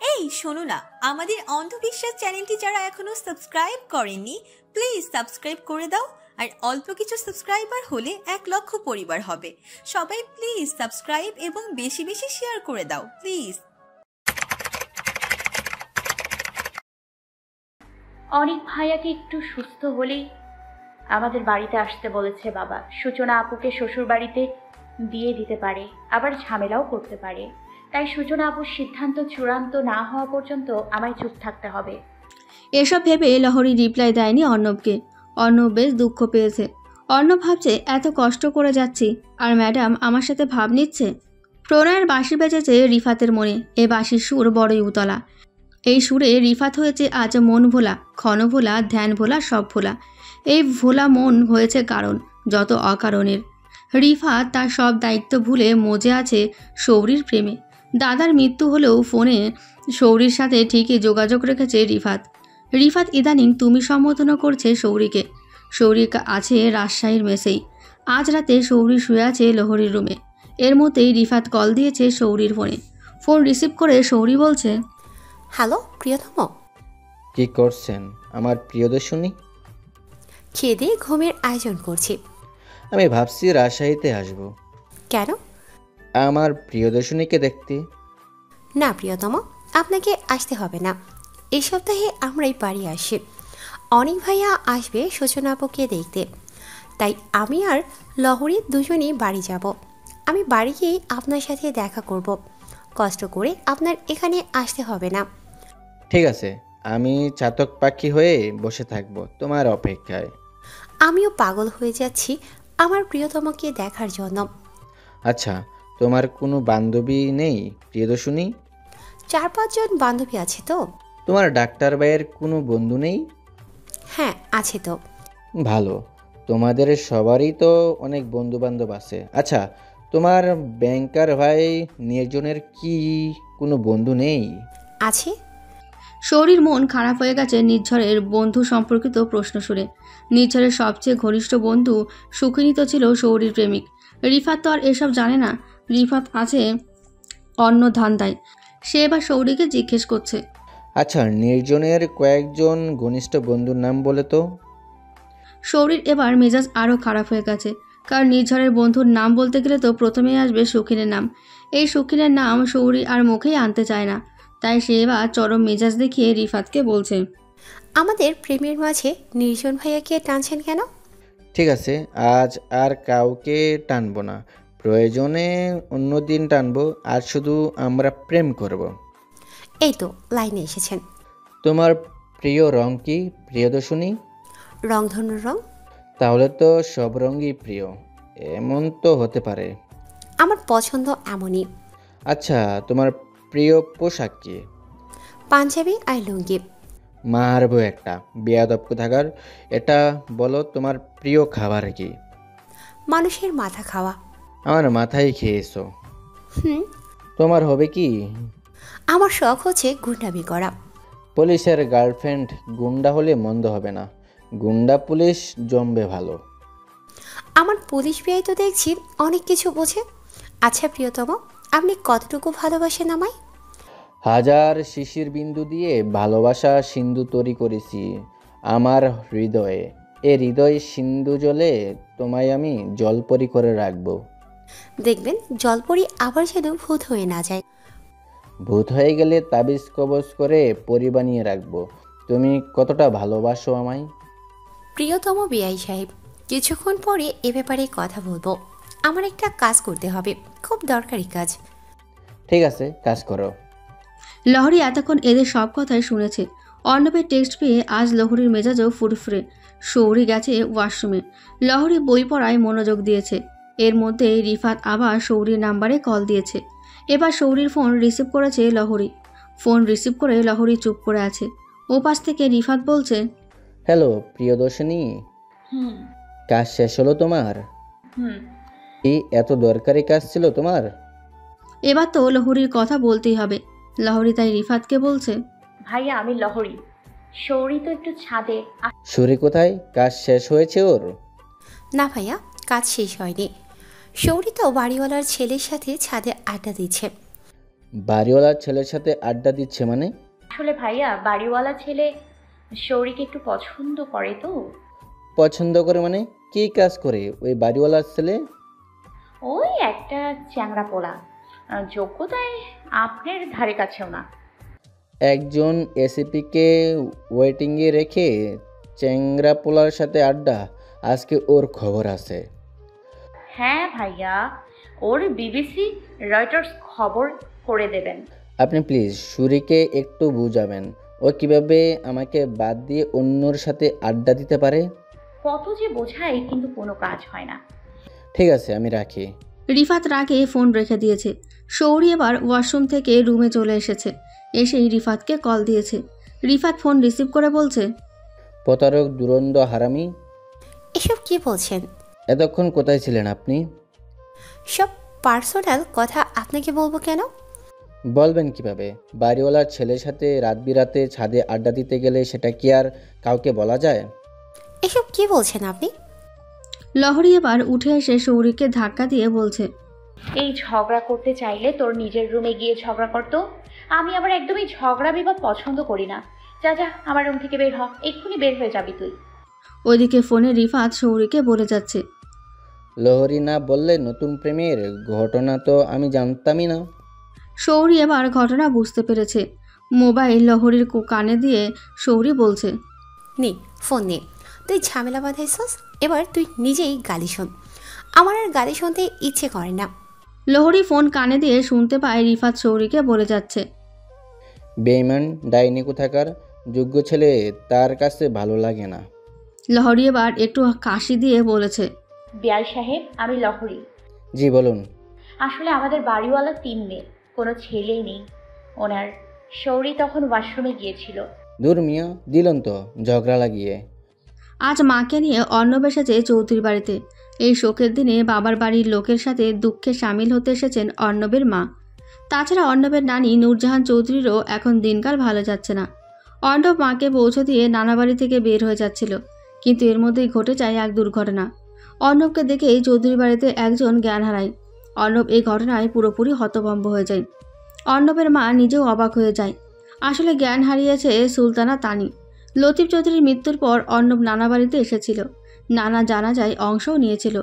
এই শোনো না, আমাদের অন্ধবিশ্বাস চ্যানেলটি যারা এখনো সাবস্ক্রাইব করেননি প্লিজ সাবস্ক্রাইব করে দাও। আর অল্প কিছু সাবস্ক্রাইবার হলে 1,00,000 পরিবার হবে। সবাই প্লিজ সাবস্ক্রাইব এবং বেশি বেশি শেয়ার করে দাও প্লিজ। অনেক ভাইয়াকে একটু সুস্থ হলেই আমাদের বাড়িতে আসতে বলেছে বাবা। সূচনা আপুকে শ্বশুর বাড়িতে দিয়ে দিতে পারে, আবার ঝামেলাও করতে পারে। তাই সূচনা আপুর সিদ্ধান্ত চূড়ান্ত না হওয়া পর্যন্ত আমায় চুপ থাকতে হবে। এসব ভেবে লহরী রিপ্লাই দেয়নি অর্ণবকে। অর্ণব বেশ দুঃখ পেয়েছে। অর্ণব ভাবছে এত কষ্ট করে যাচ্ছি আর ম্যাডাম আমার সাথে ভাব নিচ্ছে। প্রণয়ের বাঁশি বেজেছে রিফাতের মনে। এ বাঁশির সুর বড়ই উতলা। এই সুরে রিফাত হয়েছে আজ মন ভোলা, ক্ষণ ভোলা, ধ্যান ভোলা, সব ভোলা। এই ভোলা মন হয়েছে কারণ, যত অকারণের। রিফাত তার সব দায়িত্ব ভুলে মজে আছে সৌরির প্রেমে। দাদার মৃত্যু হলেও ফোনে সৌরির সাথে ঠিকই যোগাযোগ রেখেছে রিফাত। রিফাত ইদানিং তুমি সম্বোধন করছে সৌরিকে। সৌরি আছে রাজশাহীর মেসেই। আজ রাতে সৌরি শুয়ে আছে লহরীর রুমে। এর মধ্যেই রিফাত কল দিয়েছে সৌরির ফোনে। ফোন রিসিভ করে সৌরি বলছে, হ্যালো প্রিয়তম। কি করছেন আমার প্রিয়দর্শনী? খেয়ে দিয়ে ঘুমের আয়োজন করছি। আমি ভাবছি রাজশাহীতে আসব। কেন? আমার প্রিয়দর্শনীকে দেখতে। না প্রিয়তম, আপনাকে আসতে হবে না। এই সপ্তাহে আমরাই বাড়ি আসি। অনেক ভাইয়া আসবে সূচনা আপুকে দেখতে। তাই আমি আর লহরী দুজনেই বাড়ি যাব। আমি বাড়ি গিয়েই আপনার সাথে দেখা করব। কষ্ট করে আপনার এখানে আসতে হবে না। ঠিক আছে, আমি চাতক পাখি হয়ে বসে থাকব তোমার অপেক্ষায়। আমিও পাগল হয়ে যাচ্ছি আমার প্রিয়তমকে দেখার জন্য। আচ্ছা, তোমার কোনো বান্ধবী নেই প্রিয়দর্শনী? 4-5 জন বান্ধবী আছে তো। তোমার ডাক্তার ভাইয়ের কোনো বন্ধু নেই? হ্যাঁ আছে তো। ভালো, তোমাদের সবারই তো অনেক বন্ধু বান্ধব আছে। আচ্ছা, তোমার ব্যাংকার ভাই নির্জনের কি কোনো বন্ধু নেই? আছে। সৌরির মন খারাপ হয়ে গেছে নির্ঝরের বন্ধু সম্পর্কিত প্রশ্ন শুনে। নির্ঝরের সবচেয়ে ঘনিষ্ঠ বন্ধু সুখিনী তো ছিল সৌরির প্রেমিক। রিফাত তো আর এসব জানে না। রিফাত আছে অন্য ধান্দায়। সে এবার সৌরিকে জিজ্ঞেস করছে, আচ্ছা, নির্জনের কয়েকজন ঘনিষ্ঠ বন্ধুর নাম বলে তো। সৌরির এবার মেজাজ আরও খারাপ হয়ে গেছে। কারণ নির্ঝরের বন্ধুর নাম বলতে গেলে তো প্রথমেই আসবে সুখিনের নাম। এই সুখিনের নাম সৌরি আর মুখেই আনতে চায় না। তাই সে এবার চরম মেজাজ দেখিয়ে রিফাতকে বলছে, আমাদের প্রেমের মাঝে নির্জন ভাইয়াকে টানছেন কেন? ঠিক আছে, আজ আর কাউকে টানবো না। প্রয়োজনে অন্য দিন টানবো। আজ শুধু আমরা প্রেম করব। এই তো লাইনে এসেছেন। তোমার প্রিয় রং কি প্রিয়দর্শনী? রংধনুর রং। তাহলে তো সব রঙই প্রিয়। এমন তো হতে পারে। আমার পছন্দ এমনই। আচ্ছা, তোমার প্রিয় পোশাক কি? পাঞ্জাবি আর লুঙ্গি। মারবো একটা বেয়াদব কোথাকার। এটা বলো, তোমার প্রিয় খাবার কি? মানুষের মাথা খাওয়া। আমার মাথায় খেয়েছো। হুম। তোমার হবে কি? আমার শখ হচ্ছে গুন্ডামি করা। পুলিশের গার্লফ্রেন্ড গুন্ডা হলে মন্দ হবে না। গুন্ডা পুলিশ জমবে ভালো। আমার পুলিশ বিয়াই তো দেখছি অনেক কিছু বোঝে। আচ্ছা প্রিয়তম, আপনি কতটুকু ভালোবাসেন আমায়? 1000 শিশির বিন্দু দিয়ে ভালোবাসা সিন্ধু তৈরি করেছি আমার হৃদয়ে। এ হৃদয় সিন্ধু জলে তোমায় আমি জলপরি করে রাখবো। দেখবেন জলপরি আবার যেন ভূত হয়ে না যায়। ভূত হয়ে গেলে তাবিজ কবজ করে পরি বানিয়ে রাখবো। তুমি কতটা ভালোবাসো আমায়? প্রিয়তম বিআই সাহেব, কিছুক্ষণ পরে এ ব্যাপারে কথা বলবো। আমার একটা কাজ করতে হবে, খুব দরকারি কাজ। ঠিক আছে, কাজ করো। লহরী এতক্ষণ এদের সব কথাই শুনেছে। অর্ণবের টেক্সট পেয়ে আজ লহরীর মেজাজও ফুরফুরে। সৌরি গেছে ওয়াশরুমে। লহরী বই পড়ায় মনোযোগ দিয়েছে। এর মধ্যে রিফাত আবার সৌরির নাম্বারে কল দিয়েছে। এবার সৌরির ফোন রিসিভ করেছে লহরী। ফোন রিসিভ করে লহরী চুপ করে আছে। ও পাশ থেকে রিফাত বলছে, হ্যালো প্রিয়দর্শনী, কাজ শেষ হলো তোমার? এই এত দরকারি কাজ ছিল তোমার? এবার তো লহরীর কথা বলতেই হবে। লহরী তাই রিফাতকে বলছে, ভাইয়া আমি লহরী। সৌরি তো একটু ছাদে। সুরি কোথায়? কাজ শেষ হয়েছে ওর? না ভাইয়া, কাজ শেষ হয়নি। সৌরি তো বাড়িওয়ালার ছেলের সাথে ছাদে আড্ডা দিচ্ছে। বাড়িওয়ালার ছেলের সাথে আড্ডা দিচ্ছে মানে? আসলে ভাইয়া বাড়িওয়ালা ছেলে শৌরিকে একটু পছন্দ করে তো। পছন্দ করে মানে? কী কাজ করে ওই বাড়িওয়ালার ছেলে? ওই একটা চ্যাংড়া পোলা, যোগ্যতায় আপনার ধারে কাছেও না। একজন এসিপিকে ওয়েটিংয়ে রেখে চ্যাংরা পোলার সাথে আড্ডা? আজকে ওর খবর আছে। হ্যাঁ ভাইয়া, ওর বিবিসি রয়টার্স খবর করে দেবেন। আপনি প্লিজ সুরিকে একটু বুঝাবেন, ও কিভাবে আমাকে বাদ দিয়ে অন্যর সাথে আড্ডা দিতে পারে। কত যে বোঝাই কিন্তু কোনো কাজ হয় না। ঠিক আছে, আমি রাখি। রিফাত রাগে ফোন রেখে দিয়েছে। শৌরি এবার ওয়াশরুম থেকে রুমে চলে এসেছে। এসেই রিফাতকে কল দিয়েছে। রিফাত ফোন রিসিভ করে বলছে, প্রতারক, দুরন্ত, হারামি। এসব কি বলছেন? এতক্ষণ কোথায় ছিলেন আপনি? সব পার্সোনাল কথা আপনাকে বলবো কেন? বলবেন কিভাবে? বাড়িওয়ালার ছেলের সাথে রাত বিরাতে ছাদে আড্ডা দিতে গেলে সেটা কি আর কাউকে বলা যায়? এসব কি বলছেন আপনি? লহরী এবার উঠে এসে শৌরিকে ধাক্কা দিয়ে বলছে, এই ঝগড়া করতে চাইলে তোর নিজের রুমে গিয়ে ঝগড়া করতো। আমি আবার একদমই ঝগড়া বিবাদ পছন্দ করি না। যা যা, আমার রুম থেকে বের হ, এক্ষুনি বের হয়ে যাবি তুই। ওইদিকে ফোনে রিফাত শৌরিকে বলে যাচ্ছে, লহরী না বললে নতুন প্রেমের ঘটনা তো আমি জানতামই না। শৌরি এবার ঘটনা বুঝতে পেরেছে। মোবাইল লহরীর কানে দিয়ে শৌরি বলছে, নে ফোন নে, তুই ঝামেলা বাঁধাইছস, এবার তুই নিজেই গালি শোন। আমার আর গালি শুনতে ইচ্ছে করে না। লহরী ফোন কানে দিয়ে শুনতে পায় রিফাত শৌরিকে বলে যাচ্ছে, বেঈমান, ডাইনি কোথাকার, যোগ্য ছেলে তার কাছে ভালো লাগে না। লহরী এবার একটু কাশি দিয়ে বলেছে, বিয়াই সাহেব, আমি লহরী। জি বলুন। আসলে আমাদের বাড়িওয়ালা 3 মেয়ে, কোনো ছেলেই নেই ওনার। শৌরি তখন ওয়াশরুমে গিয়েছিল। দূর মিয়া, দিলন তো ঝগড়া লাগিয়ে। আজ মাকে নিয়ে অর্ণব এসেছে চৌধুরীর বাড়িতে। এই শোকের দিনে বাবার বাড়ির লোকের সাথে দুঃখে সামিল হতে এসেছেন অর্ণবের মা। তাছাড়া অর্ণবের নানি নূরজাহান চৌধুরীরও এখন দিনকাল ভালো যাচ্ছে না। অর্ণব মাকে পৌঁছে দিয়ে নানা বাড়ি থেকে বের হয়ে যাচ্ছিল, কিন্তু এর মধ্যেই ঘটে যায় এক দুর্ঘটনা। অর্ণবকে দেখেই চৌধুরী বাড়িতে একজন জ্ঞান হারায়। অর্ণব এই ঘটনায় পুরোপুরি হতভম্ব হয়ে যায়। অর্ণবের মা নিজেও অবাক হয়ে যায়। আসলে জ্ঞান হারিয়েছে সুলতানা তানি। লতিফ চৌধুরীর মৃত্যুর পর অর্ণব নানা বাড়িতে এসেছিল। নানা জানাজায় অংশও নিয়েছিল,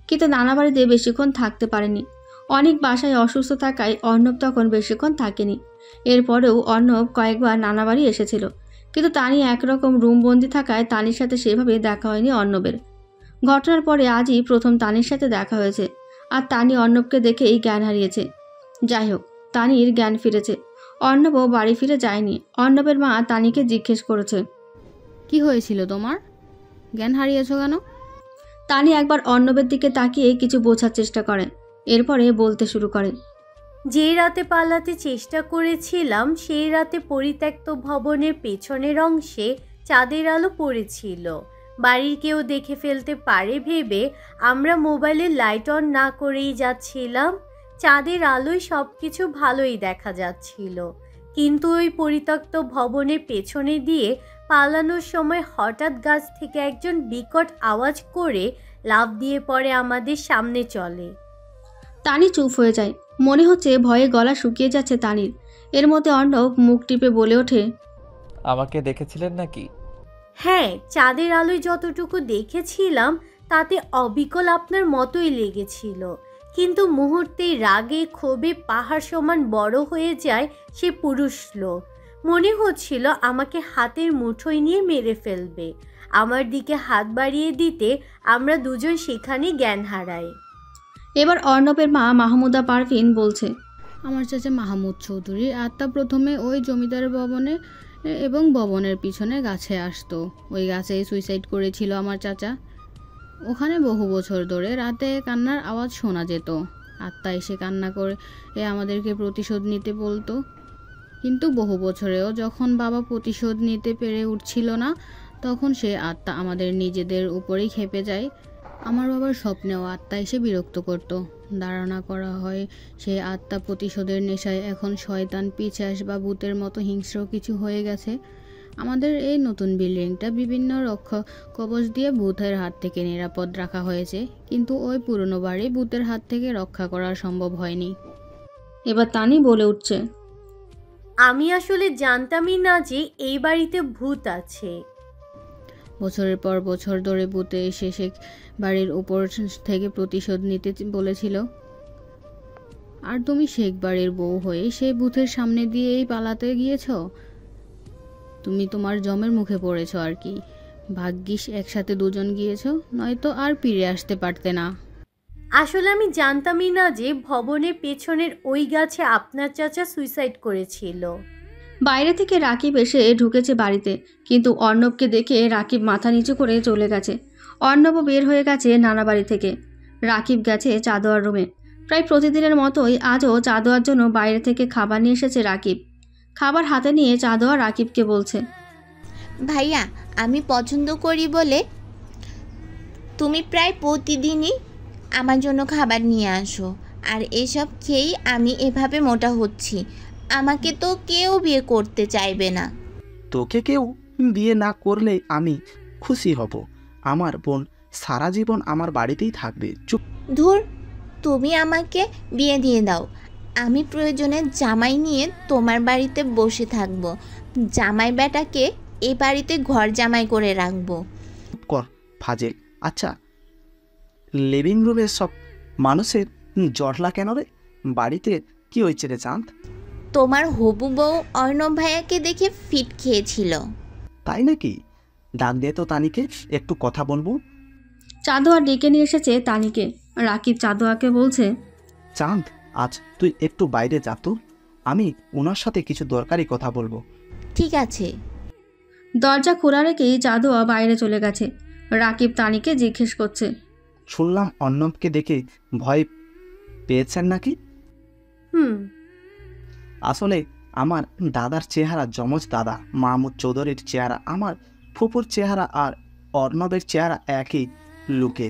কিন্তু নানা বাড়িতে বেশিক্ষণ থাকতে পারেনি। অনেক বাসায় অসুস্থ থাকায় অর্ণব তখন বেশিক্ষণ থাকেনি। এরপরেও অর্ণব কয়েকবার নানা বাড়ি এসেছিল, কিন্তু তানি একরকম রুমবন্দি থাকায় তানির সাথে সেভাবে দেখা হয়নি অর্ণবের। ঘটনার পরে আজই প্রথম তানির সাথে দেখা হয়েছে, আর তানি অর্ণবকে দেখেই জ্ঞান হারিয়েছে। যাই হোক, তানির জ্ঞান ফিরেছে। অর্ণবও বাড়ি ফিরে যায়নি। অর্ণবের মা তানিকে জিজ্ঞেস করেছে, কি হয়েছিল তোমার? জ্ঞান হারিয়েছো কেন? তানি একবার অর্ণবের দিকে তাকিয়ে কিছু বোঝার চেষ্টা করে, এরপরে বলতে শুরু করে, যে রাতে পালাতে চেষ্টা করেছিলাম সেই রাতে পরিত্যক্ত ভবনের পেছনের অংশে চাঁদের আলো পড়েছিল। বাড়ির কেউ দেখে ফেলতে পারে ভেবে আমরা মোবাইলে লাইট অন না করেই যাচ্ছিলাম। চাঁদের আলোয় সব কিছু ভালোই দেখা যাচ্ছিল, কিন্তু ওই পরিত্যক্ত ভবনের পেছনে দিয়ে পালানোর সময় হঠাৎ গাছ থেকে একজন বিকট আওয়াজ করে লাফ দিয়ে পড়ে আমাদের সামনে চলে। তানি চুপ হয়ে যায়। মনে হচ্ছে ভয়ে গলা শুকিয়ে যাচ্ছে তানির। এর মধ্যে অর্ণব মুখ টিপে বলে ওঠে, আমাকে দেখেছিলেন নাকি? হ্যাঁ, চাঁদের আলোয় যতটুকু দেখেছিলাম তাতে অবিকল আপনার মতোই লেগেছিল, কিন্তু মুহূর্তেই রাগে ক্ষোভে পাহাড় সমান বড় হয়ে যায় সে পুরুষ লোক। মনে হচ্ছিল আমাকে হাতের মুঠোয় নিয়ে মেরে ফেলবে। আমার দিকে হাত বাড়িয়ে দিতে আমরা দুজন সেখানে জ্ঞান হারাই। এবার অর্ণবের মা মাহমুদা পারভিন বলছে, আমার চাচা মাহমুদ চৌধুরীর আত্মা প্রথমে ওই জমিদার ভবনে এবং ভবনের পিছনে গাছে আসতো। ওই গাছেই সুইসাইড করেছিল আমার চাচা। ওখানে বহু বছর ধরে রাতে কান্নার আওয়াজ শোনা যেত। আত্মা এসে কান্না করে আমাদেরকে প্রতিশোধ নিতে বলতো, কিন্তু বহু বছরেও যখন বাবা প্রতিশোধ নিতে পেরে উঠছিল না, তখন সে আত্মা আমাদের নিজেদের উপরেই খেপে যায়। আমার বাবার স্বপ্নেও আত্মা এসে বিরক্ত করত। ধারণা করা হয় সেই আত্মা প্রতিশোধের নেশায় এখন শয়তান, পিশাচ বা ভূতের মতো হিংস্র কিছু হয়ে গেছে। আমাদের এই নতুন বিল্ডিংটা বিভিন্ন রক্ষা কবচ দিয়ে ভূতের হাত থেকে নিরাপদ রাখা হয়েছে, কিন্তু ওই পুরনো বাড়ি ভূতের হাত থেকে রক্ষা করা সম্ভব হয়নি। এবার তানি বলে উঠছে, আমি আসলে জানতামই না যে এই বাড়িতে ভূত আছে। বছরের পর বছর ধরে ভূতে এসে সে বাড়ির উপর থেকে প্রতিশোধ নিতে বলেছিল, আর তুমি শেখ বাড়ির বউ হয়ে সেই ভূতের সামনে দিয়েই পালাতে গিয়েছ। তুমি তোমার জমের মুখে পড়েছ আর কি। ভাগ্যিস একসাথে দুজন গিয়েছ, নয়তো আর ফিরে আসতে পারতে না। আসলে আমি জানতামই না যে ভবনের পেছনের ওই গাছে আপনার চাচা সুইসাইড করেছিল। বাইরে থেকে রাকিব এসে ঢুকেছে বাড়িতে, কিন্তু অর্ণবকে দেখে রাকিব মাথা নিচু করে চলে গেছে। অর্ণবও বের হয়ে গেছে নানা বাড়ি থেকে। রাকিব গেছে চা দেওয়ার রুমে। প্রায় প্রতিদিনের মতোই আজও চা দেওয়ার জন্য বাইরে থেকে খাবার নিয়ে এসেছে রাকিব। খাবার হাতে নিয়ে চা দেওয়া রাকিবকে বলছে, ভাইয়া, আমি পছন্দ করি বলে তুমি প্রায় প্রতিদিনই আমার জন্য খাবার নিয়ে আসো, আর এসব খেয়েই আমি এভাবে মোটা হচ্ছি। আমাকে তো কেউ বিয়ে করতে চাইবে না। তোকে কেউ বিয়ে না করলে আমি খুশি হব। আমার বোন সারা জীবন আমার বাড়িতেই থাকবে। চুপ। ধুর, তুমি আমাকে বিয়ে দিয়ে দাও, আমি প্রয়োজনে জামাই নিয়ে তোমার বাড়িতে বসে থাকবো। জামাই বেটাকে এই বাড়িতে ঘর জামাই করে রাখবো। কর ফাজেল। আচ্ছা, লিভিং রুমের সব মানুষের জটলা কেন রে? বাড়িতে কি হয়েছে রে চাঁদ? তোমার হবু বউ অর্ণব ভাইয়াকে দেখে ফিট খেয়েছিল। তাই নাকি? ডাক দিয়ে তো তানিকে, একটু কথা বলবো। চাঁদোয়া ডেকে নিয়ে এসেছে তানিকে। রাকিব চাঁদোয়াকে বলছে, চাঁদ, আজ তুই একটু বাইরে যা তো, আমি ওনার সাথে কিছু দরকারি কথা বলবো। ঠিক আছে। দরজা খোলা রেখেই চাঁদোয়া বাইরে চলে গেছে। রাকিব তানিকে জিজ্ঞেস করছে, শুনলাম অর্ণবকে দেখে ভয় পেয়েছেন নাকি? আসলে আমার দাদার চেহারা, যমজ দাদা মাহমুদ চৌধুরীর চেহারা, আমার ফুপুর চেহারা আর অর্ণবের চেহারা একই লুকে।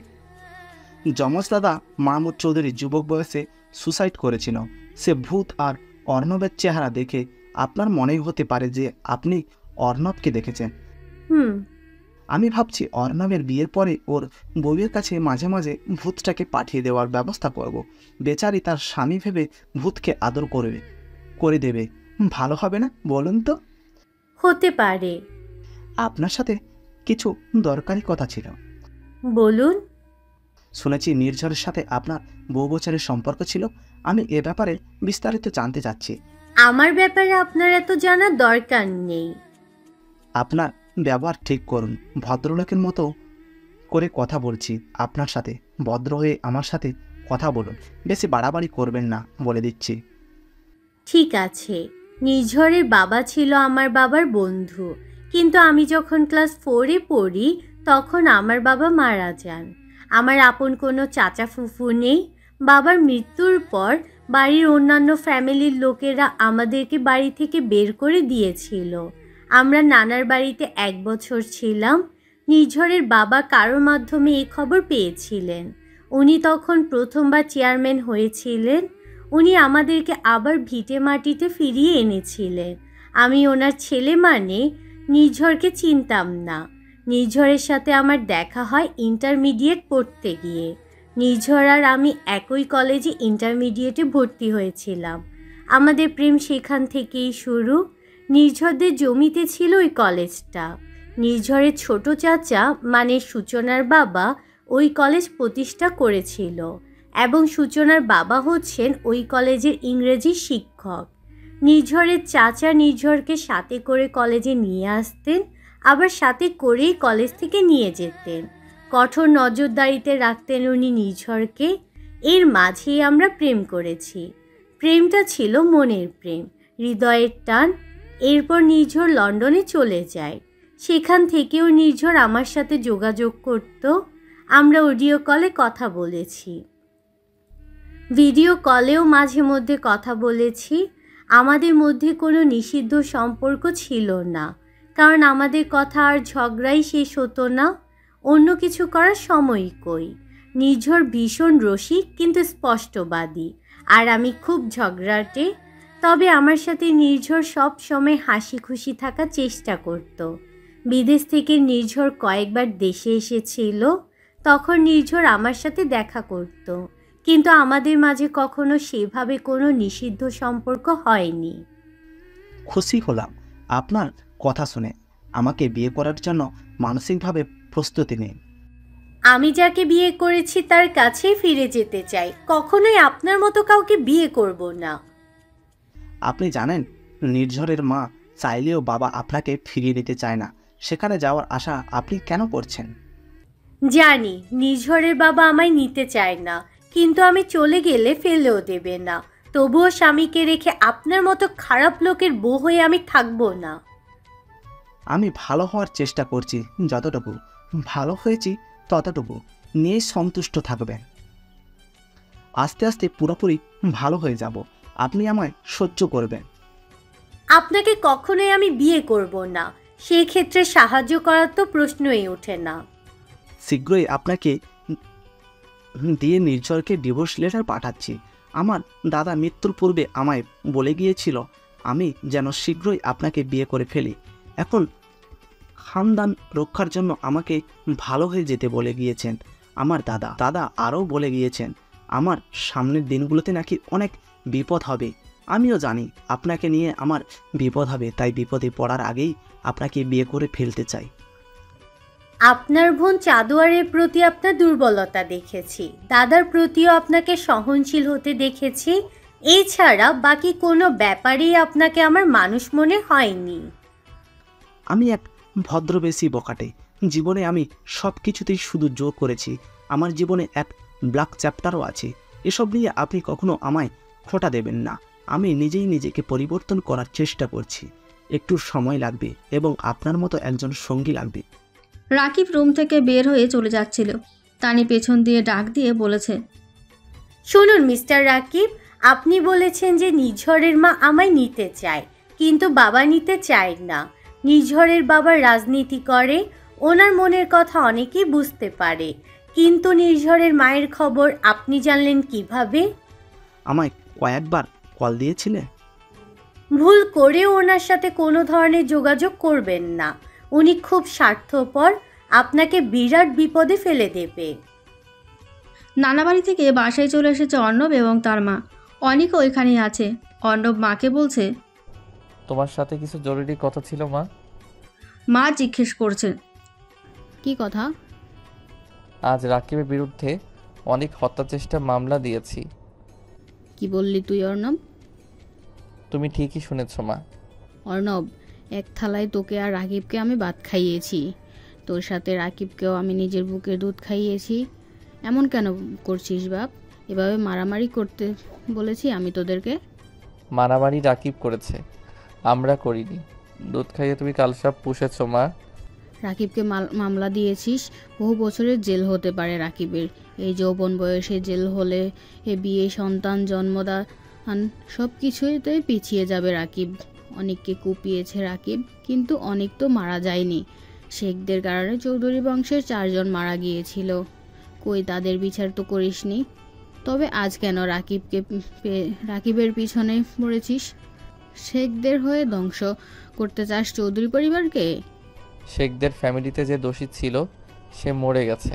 যমজ দাদা মাহমুদ চৌধুরী যুবক বয়সে সুসাইড করেছিল। সে ভূত, আর অর্ণবের চেহারা দেখে আপনার মনেই হতে পারে যে আপনি অর্ণবকে দেখেছেন। আমি ভাবছি অর্ণবের বিয়ের পরে ওর বউয়ের কাছে মাঝে মাঝে ভূতটাকে পাঠিয়ে দেওয়ার ব্যবস্থা করব। বেচারি তার স্বামী ভেবে ভূতকে আদর করে দেবে। ভালো হবে না বলুন তো? হতে পারে। আপনার সাথে কিছু দরকারি কথা ছিল। বলুন। শুনেছি নির্ঝরের সাথে আপনার বউ বছরের সম্পর্ক ছিল। আমি এ ব্যাপারে বিস্তারিত জানতে চাচ্ছি। আমার ব্যাপারে আপনার এত জানার দরকার নেই। আপনার ব্যবহার ঠিক করুন, ভদ্রলোকের মতো করে কথা বলছি আপনার সাথে। ভদ্র হয়ে আমার সাথে কথা বলুন, বেশি বাড়াবাড়ি করবেন না, বলে দিচ্ছি। ঠিক আছে। নির্ঝরের বাবা ছিল আমার বাবার বন্ধু, কিন্তু আমি যখন ক্লাস 4-এ পড়ি তখন আমার বাবা মারা যান। আমার আপন কোনো চাচা ফুফু নেই। বাবার মৃত্যুর পর বাড়ির অন্যান্য ফ্যামিলির লোকেরা আমাদেরকে বাড়ি থেকে বের করে দিয়েছিল। আমরা নানার বাড়িতে 1 বছর ছিলাম। নির্ঝরের বাবা কারোর মাধ্যমে এই খবর পেয়েছিলেন। উনি তখন প্রথমবার চেয়ারম্যান হয়েছিলেন। উনি আমাদেরকে আবার ভিটে মাটিতে ফিরিয়ে এনেছিলেন। আমি ওনার ছেলে মানে নির্ঝরকে চিনতাম না। নির্ঝরের সাথে আমার দেখা হয় ইন্টারমিডিয়েট পড়তে গিয়ে। নির্ঝর আর আমি একই কলেজে ইন্টারমিডিয়েটে ভর্তি হয়েছিলাম। আমাদের প্রেম সেখান থেকেই শুরু। নির্ঝরদের জমিতে ছিল ওই কলেজটা। নির্ঝরের ছোট চাচা মানে সূচনার বাবা ওই কলেজ প্রতিষ্ঠা করেছিল, এবং সূচনার বাবা হচ্ছেন ওই কলেজের ইংরেজি শিক্ষক। নির্ঝরের চাচা নির্ঝরকে সাথে করে কলেজে নিয়ে আসতেন, আবার সাথে করেই কলেজ থেকে নিয়ে যেতেন। কঠোর নজরদারিতে রাখতেন উনি নির্ঝরকে। এর মাঝেই আমরা প্রেম করেছি। প্রেমটা ছিল মনের প্রেম, হৃদয়ের টান। এরপর নির্ঝর লন্ডনে চলে যায়। সেখান থেকেও নির্ঝর আমার সাথে যোগাযোগ করত। আমরা অডিও কলে কথা বলেছি, ভিডিও কলেও মাঝে মধ্যে কথা বলেছি। আমাদের মধ্যে কোনো নিষিদ্ধ সম্পর্ক ছিল না, কারণ আমাদের কথা আর ঝগড়াই শেষ হতো না। অন্য কিছু করার সময় কই। নির্ঝর ভীষণ রসিক কিন্তু স্পষ্টবাদী, আর আমি খুব ঝগড়াটে। তবে আমার সাথে নির্ঝর সব সময় হাসি খুশি থাকার চেষ্টা করত। বিদেশ থেকে নির্ঝর কয়েকবার দেশে এসেছিল। তখন নির্ঝর আমার সাথে দেখা করত, কিন্তু আমাদের মাঝে কখনো সেভাবে কোনো নিষিদ্ধ সম্পর্ক হয়নি। খুশি হলাম আপনার কথা শুনে। আমাকে বিয়ে করার জন্য মানসিকভাবে প্রস্তুতি নিন। আমি যাকে বিয়ে করেছি তার কাছেই ফিরে যেতে চাই, কখনোই আপনার মতো কাউকে বিয়ে করব না। আপনি জানেন নির্ঝরের মা চাইলেও বাবা আপনাকে ফিরিয়ে নিতে চায় না। সেখানে যাওয়ার আশা আপনি কেন করছেন? জানি নির্ঝরের বাবা আমায় নিতে চায় না, কিন্তু আমি চলে গেলে ফেলেও দেবে না। তবুও স্বামীকে রেখে আপনার মতো খারাপ লোকের বউ হয়ে আমি থাকবো না। আমি ভালো হওয়ার চেষ্টা করছি, যতটুকু ভালো হয়েছি ততটুকু নিয়ে সন্তুষ্ট থাকবেন। আস্তে আস্তে পুরোপুরি ভালো হয়ে যাব, আপনি আমায় সহ্য করবেন। আপনাকে কখনোই আমি বিয়ে করব না, সেই ক্ষেত্রে সাহায্য করার তো প্রশ্নই ওঠে না। শীঘ্রই আপনাকে দিয়ে নির্ঝরকে ডিভোর্স লেটার পাঠাচ্ছি। আমার দাদা মৃত্যুর পূর্বে আমায় বলে গিয়েছিল আমি যেন শীঘ্রই আপনাকে বিয়ে করে ফেলি। এখন খানদান রক্ষার জন্য আমাকে ভালো হয়ে যেতে বলে গিয়েছেন আমার দাদা আরও বলে গিয়েছেন আমার সামনের দিনগুলোতে নাকি অনেক বিপদ হবে। আমিও জানি আপনাকে নিয়ে আমার বিপদ হবে, তাই বিপদে পড়ার আগেই আপনাকে বিয়ে করে ফেলতে চাই। আপনার বোন চাঁদোয়ারের প্রতি আপনার দুর্বলতা দেখেছি, দাদার প্রতিও আপনাকে সহনশীল হতে দেখেছি। এছাড়া বাকি কোনো ব্যাপারেই আপনাকে আমার মানুষ মনে হয়নি। আমি এক ভদ্রবেশী বকাটে। জীবনে আমি সব কিছুতেই শুধু জোর করেছি। আমার জীবনে এক ব্ল্যাক চ্যাপ্টারও আছে। এসব নিয়ে আপনি কখনো আমায় খোঁটা দেবেন না। আমি নিজেই নিজেকে পরিবর্তন করার চেষ্টা করছি। একটু সময় লাগবে এবং আপনার মতো একজন সঙ্গী লাগবে। রাকিব রুম থেকে বের হয়ে চলে যাচ্ছিল। তানি পেছন দিয়ে ডাক দিয়ে বলেছে, শুনুন মিস্টার রাকিব, আপনি বলেছেন যে নির্ঝরের মা আমায় নিতে চায়, কিন্তু বাবা নিতে চায় না। নির্ঝরের বাবা রাজনীতি করে, ওনার মনের কথা অনেকেই বুঝতে পারে, কিন্তু নির্ঝরের মায়ের খবর আপনি জানলেন কিভাবে? আমায় কয়েকবার কল দিয়েছিলে। ভুল করেও ওনার সাথে কোনো ধরনের যোগাযোগ করবেন না, উনি খুব স্বার্থপর, আপনাকে বিরাট বিপদে ফেলে দেবে। নানাবাড়ি থেকে বাসায় চলে এসেছে অর্ণব এবং তার মা। অনিকও ওইখানেই আছে। অর্ণব মাকে বলছে, তোমার সাথে কিছু জরুরি কথা ছিল মা। মা জিজ্ঞেস করছে, কি কথা? আজ রাকিবের বিরুদ্ধে অনেক হত্যা চেষ্টা মামলা দিয়েছি। কি বললি তুই অর্ণব? তুমি ঠিকই শুনেছ মা। অর্ণব, এক থালায় তোকে আর রাকিবকে আমি ভাত খাইয়েছি, তোর সাথে রাকিবকেও আমি নিজের বুকের দুধ খাইয়েছি। এমন কেন করছিস বাপ? এভাবে মারামারি করতে বলেছি আমি তোদেরকে? মারামারি রাকিব করেছে, আমরা করিনি। দুধ খাইয়ে তুমি কালসাপ পুষেছ মা। রাকিবকে মামলা দিয়েছিস, বহু বছরের জেল হতে পারে রাকিবের। এই যৌবন বয়সে জেল হলে বিয়ে, সন্তান জন্মদান সব কিছুতেই পিছিয়ে যাবে রাকিব। অনেককে কুপিয়েছে রাকিব, কিন্তু অনেক তো মারা যায়নি। শেখদের কারণে চৌধুরী বংশের 4 জন মারা গিয়েছিল, কই তাদের বিচার তো করিসনি। তবে আজ কেন রাকিবের পিছনে পড়েছিস? শেখদের হয়ে ধ্বংস করতে চাস চৌধুরী পরিবারকে? শেখদের ফ্যামিলিতে যে দোষী ছিল সে মরে গেছে,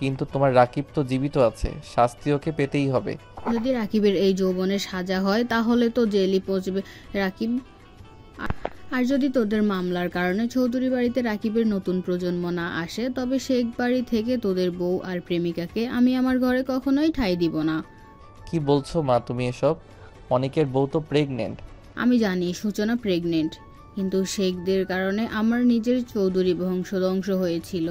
কিন্তু তোমার রাকিব তো জীবিত আছে, শাস্তি ওকে পেতেই হবে। যদি রাকিবের এই যৌবনের সাজা হয় তাহলে তো জেলই পচবে রাকিব। আর যদি তোদের মামলার কারণে চৌধুরী বাড়িতে রাকিবের নতুন প্রজন্ম না আসে, তবে শেখ বাড়ি থেকে তোদের বউ আর প্রেমিকাকে আমি আমার ঘরে কখনোই ঠাঁই দিব না। কি বলছো মা তুমি এসব? অনেকের বউ তো প্রেগনেন্ট। আমি জানি সূচনা প্রেগনেন্ট, কিন্তু শেখদের কারণে আমার নিজের চৌধুরী বংশ ধ্বংস হয়েছিল।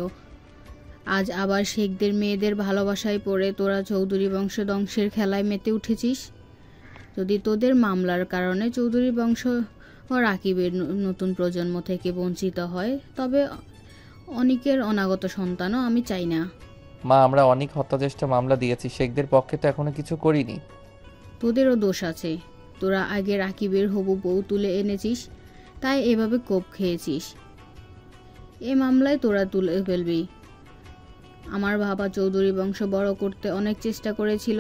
আজ আবার শেখদের মেয়েদের ভালোবাসায় পড়ে তোরা চৌধুরী বংশ ধ্বংসের খেলায় মেতে উঠেছিস। যদি তোদের মামলার কারণে চৌধুরী বংশ ও রাকিবের নতুন প্রজন্ম থেকে বঞ্চিত হয়, তবে অনেকের অনাগত সন্তানও আমি চাই না। মা, আমরা অনেক হত্যা চেষ্টা মামলা দিয়েছি, শেখদের পক্ষে তো এখনো কিছু করিনি। তোদেরও দোষ আছে, তোরা আগে রাকিবের হবু বউ তুলে এনেছিস, তাই এভাবে কোপ খেয়েছিস। এ মামলায় তোরা তুলে ফেলবি। আমার বাবা চৌধুরী বংশ বড় করতে অনেক চেষ্টা করেছিল।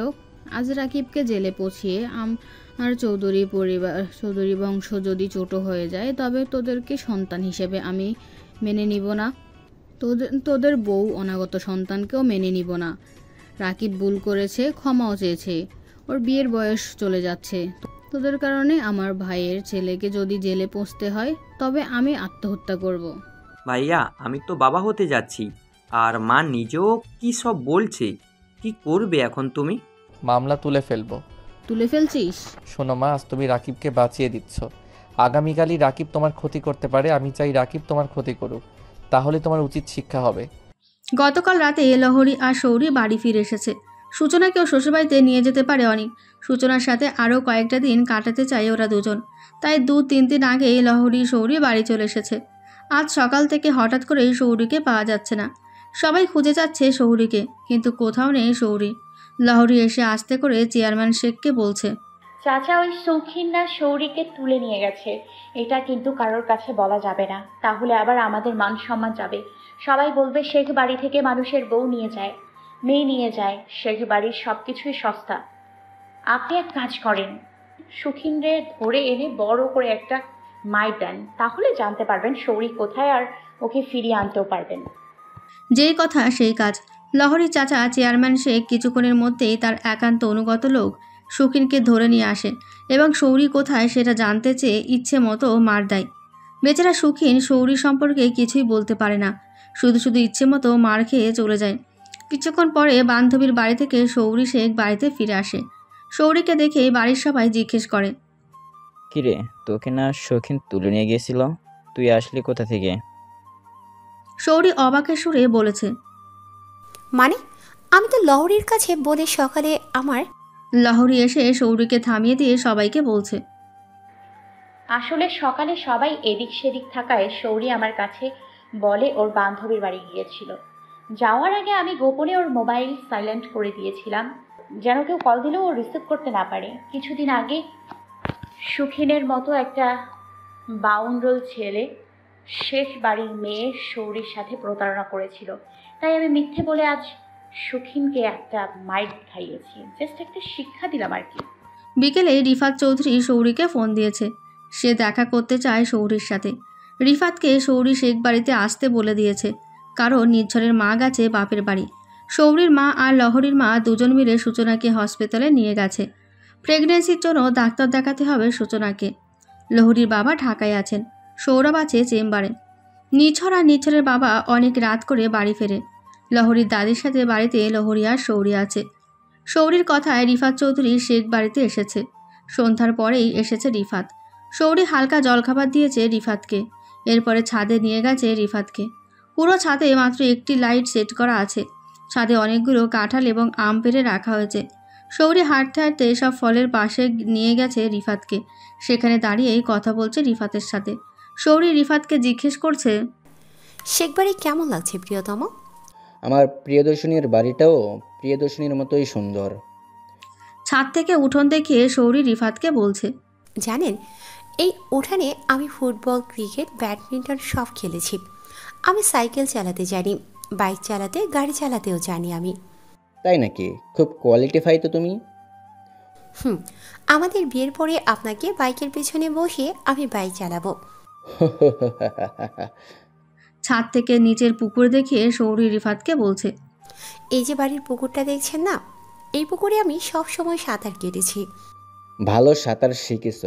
আজ রাকিবকে জেলে পৌঁছিয়ে আমার চৌধুরী বংশ যদি ছোট হয়ে যায়, তবে তোদেরকে সন্তান হিসেবে আমি মেনে নিব না। তোদের বউ অনাগত সন্তানকেও মেনে নিব না। রাকিব ভুল করেছে, ক্ষমাও চেয়েছে। ওর বিয়ের বয়স চলে যাচ্ছে। তোদের কারণে আমার ভাইয়ের ছেলেকে যদি জেলে পৌঁছতে হয় তবে আমি আত্মহত্যা করব। ভাইয়া, আমি তো বাবা হতে যাচ্ছি, আর মা নিজেও কি সব বলছে। কি করবে এখন তুমি? মামলা তুলে ফেলবো। তুলে ফেলছিস? শোনো মা, আজ তুমি রাকিবকে বাঁচিয়ে দিচ্ছ। আগামীকালই রাকিব তোমার ক্ষতি করতে পারে। আমি চাই রাকিব তোমার ক্ষতি করুক, তাহলে তোমার উচিত শিক্ষা হবে। গতকাল রাতে লহরী আর সৌরী বাড়ি ফিরে এসেছে। সূচনাকেও শ্বশুরবাড়িতে নিয়ে যেতে পারে অনেক। সূচনার সাথে আরও কয়েকটা দিন কাটাতে চায় ওরা দুজন। তাই 2-3 দিন আগেই লহরী সৌরী বাড়ি চলে এসেছে। আজ সকাল থেকে হঠাৎ করেই সৌরীকে পাওয়া যাচ্ছে না। সবাই খুঁজে যাচ্ছে সৌরীকে, কিন্তু কোথাও নেই সৌরী। লহরী এসে আস্তে করে চেয়ারম্যান শেখকে বলছে, চাচা ওই শৌখিন না শৌরীকে তুলে নিয়ে গেছে। এটা কিন্তু কারোর কাছে বলা যাবে না, তাহলে আবার আমাদের মান সম্মান যাবে। সবাই বলবে শেখ বাড়ি থেকে মানুষের বউ নিয়ে যায়, মেয়ে নিয়ে যায়। শেখ বাড়ির সব কিছুই সস্তা। আপনি এক কাজ করেন, শৌখিনরে ধরে এনে বড় করে একটা মাইর দেন, তাহলে জানতে পারবেন শৌরী কোথায়, আর ওকে ফিরিয়ে আনতেও পারবেন। যেই কথা সেই কাজ। লহরী চাচা চেয়ারম্যান শেখ কিছুক্ষণের মধ্যেই তার একান্ত অনুগত লোক শৌখিনকে ধরে নিয়ে আসে এবং সৌরী কোথায় সেটা জানতে চেয়ে ইচ্ছে মতো মার দেয়। বেচারা শৌখিন সৌরী সম্পর্কে কিছুই বলতে পারে না, শুধু শুধু ইচ্ছে মতো মার খেয়ে চলে যায়। কিছুক্ষণ পরে বান্ধবীর বাড়ি থেকে সৌরী শেখ বাড়িতে ফিরে আসে। সৌরীকে দেখে বাড়ির সবাই জিজ্ঞেস করে, কিরে, তোকে না শৌখিন তুলে নিয়ে গিয়েছিল? তুই আসলি কোথা থেকে? সৌরী অবাকের সুরে বলেছে, মানে আমি তো লহরীর কাছে বলে সকালে আমার। লহরী এসে সৌরীকে থামিয়ে দিয়ে সবাইকে বলছে, আসলে সকালে সবাই এদিক সেদিক থাকায় শৌরী আমার কাছে বলে ওর বান্ধবীর বাড়ি গিয়েছিল। যাওয়ার আগে আমি গোপনে ওর মোবাইল সাইলেন্ট করে দিয়েছিলাম, যেন কেউ কল দিলেও ও রিসিভ করতে না পারে। কিছুদিন আগে সুখিনের মতো একটা বাউন্ডল ছেলে শেখ বাড়ির মেয়ে শৌরীর সাথে প্রতারণা করেছিল, তাই আমি মিথ্যে বলে আজ সুখিনকে একটা মাইর খাইয়েছি। জাস্ট একটা শিক্ষা দিলাম আর কি। বিকেলে রিফাত চৌধুরী সৌরীকে ফোন দিয়েছে। সে দেখা করতে চায় সৌরীর সাথে। রিফাতকে সৌরী শেখ বাড়িতে আসতে বলে দিয়েছে, কারণ নির্ঝরের মা গেছে বাপের বাড়ি। সৌরীর মা আর লহরীর মা দুজন মিলে সূচনাকে হসপিটালে নিয়ে গেছে। প্রেগনেন্সির জন্য ডাক্তার দেখাতে হবে সূচনাকে। লহরীর বাবা ঢাকায় আছেন, সৌরভ আছে চেম্বারে। নিঝর আর নিঝরের বাবা অনেক রাত করে বাড়ি ফেরে। লহরীর দাদির সাথে বাড়িতে লহরী আর সৌরী আছে। সৌরীর কথায় রিফাত চৌধুরী শেখ বাড়িতে এসেছে। সন্ধ্যার পরেই এসেছে রিফাত। সৌরী হালকা জলখাবার দিয়েছে রিফাতকে, এরপরে ছাদে নিয়ে গেছে রিফাতকে। পুরো ছাদে মাত্র একটি লাইট সেট করা আছে। ছাদে অনেকগুলো কাঁঠাল এবং আম পেড়ে রাখা হয়েছে। সৌরী হাঁটতে হাঁটতে সব ফলের পাশে নিয়ে গেছে রিফাতকে। সেখানে দাঁড়িয়েই কথা বলছে রিফাতের সাথে। সৌরী রিফাতকে জিজ্ঞেস করছে, শেখ বাড়ি কেমন লাগছে প্রিয়তম? আমার প্রিয়দর্শিনীর বাড়িটাও প্রিয়দর্শিনীর মতোই সুন্দর। ছাদ থেকে উঠোন দেখিয়ে সৌরী রিফাতকে বলছে, জানেন, এই উঠানে আমি ফুটবল, ক্রিকেট, ব্যাডমিন্টন সব খেলেছি। আমি সাইকেল চালাতে জানি, বাইক চালাতে, গাড়ি চালাতেও জানি আমি। তাই নাকি? খুব কোয়ালিটিফাই তো তুমি। আমাদের বিয়ের পরে আপনাকে বাইকের পেছনে বসিয়ে আমি বাইক চালাবো। ছাদ থেকে নিচের পুকুর দেখিয়ে সৌরী রিফাতকে বলছে, এই যে বাড়ির পুকুরটা দেখছেন না, এই পুকুরে আমি সব সময় সাঁতার কেটেছি। ভালো সাঁতার শিখেছ।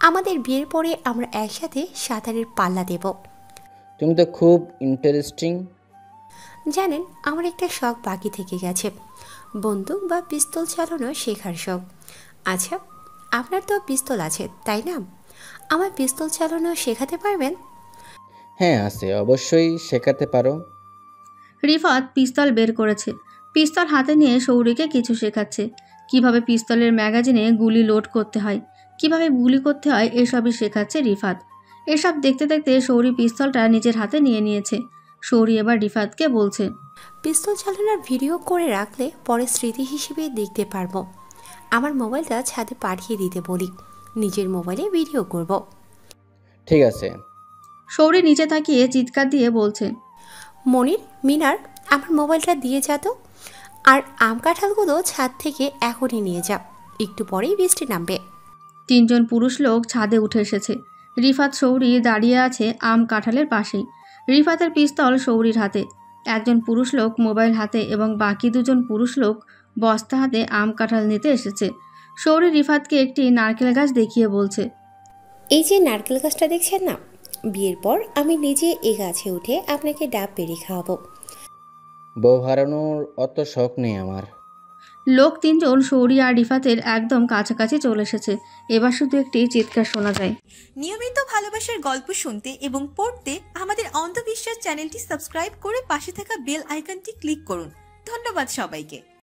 আমাদের বিয়ের পরে আমরা একসাথে সাঁতারের পাল্লা দেব। তুমি তো খুব ইন্টারেস্টিং। জানেন, আমার একটা শখ বাকি থেকে গেছে, বন্দুক বা পিস্তল চালানো শেখার শখ। আচ্ছা, আপনার তো পিস্তল আছে তাই না? আমার পিস্তল চালানো শেখাতে পারবেন? হ্যাঁ আছে, অবশ্যই শেখাতে পারো। রিফাত পিস্তল বের করেছে। পিস্তল হাতে নিয়ে সৌরীকে কিছু শেখাচ্ছে। কিভাবে পিস্তলের ম্যাগাজিনে গুলি লোড করতে হয়, কিভাবে গুলি করতে হয়, এসবই শেখাচ্ছে রিফাত। এসব দেখতে দেখতে সৌরী পিস্তলটা নিজের হাতে নিয়ে নিয়েছে। সৌরী এবার রিফাতকে বলছে, পিস্তল চালানোর ভিডিও করে রাখলে পরে স্মৃতি হিসেবে দেখতে পারবো। আমার মোবাইলটা ছাদে পাঠিয়ে দিতে বলি, নিজের মোবাইলে ভিডিও করব। ঠিক আছে। সৌরী নিচে তাকিয়ে চিৎকার দিয়ে বলছে, মনির, মিনার, আমার মোবাইলটা দিয়ে যা তো, আর আম কাঁঠালগুলো ছাদ থেকে এখনই নিয়ে যা, একটু পরেই বৃষ্টি নামবে। 3 জন পুরুষ লোক ছাদে উঠে এসেছে। রিফাত সৌরী দাঁড়িয়ে আছে আম কাঁঠালের পাশেই। রিফাতের পিস্তল সৌরীর হাতে। একজন পুরুষ লোক মোবাইল হাতে এবং বাকি দুজন পুরুষ লোক বস্তা হাতে আম কাঁঠাল নিতে এসেছে। শৌরি রিফাতকে একটি নারকেল গাছ দেখিয়ে বলছে, এই যে নারকেল গাছটা দেখছেন না, বিয়ের পর আমি নিজে এই গাছে উঠে আপনাকে ডাব পেড়ে খাওয়াবো। বউ হারানোর অত শখ নেই আমার। লোক তিনজন শৌরি আর রিফাতের একদম কাছাকাছি চলে এসেছে। এবার শুধু একটি চিৎকার শোনা যায়। নিয়মিত ভালোবাসার গল্প শুনতে এবং পড়তে আমাদের অন্ধবিশ্বাস চ্যানেলটি সাবস্ক্রাইব করে পাশে থাকা বেল আইকনটি ক্লিক করুন। ধন্যবাদ সবাইকে।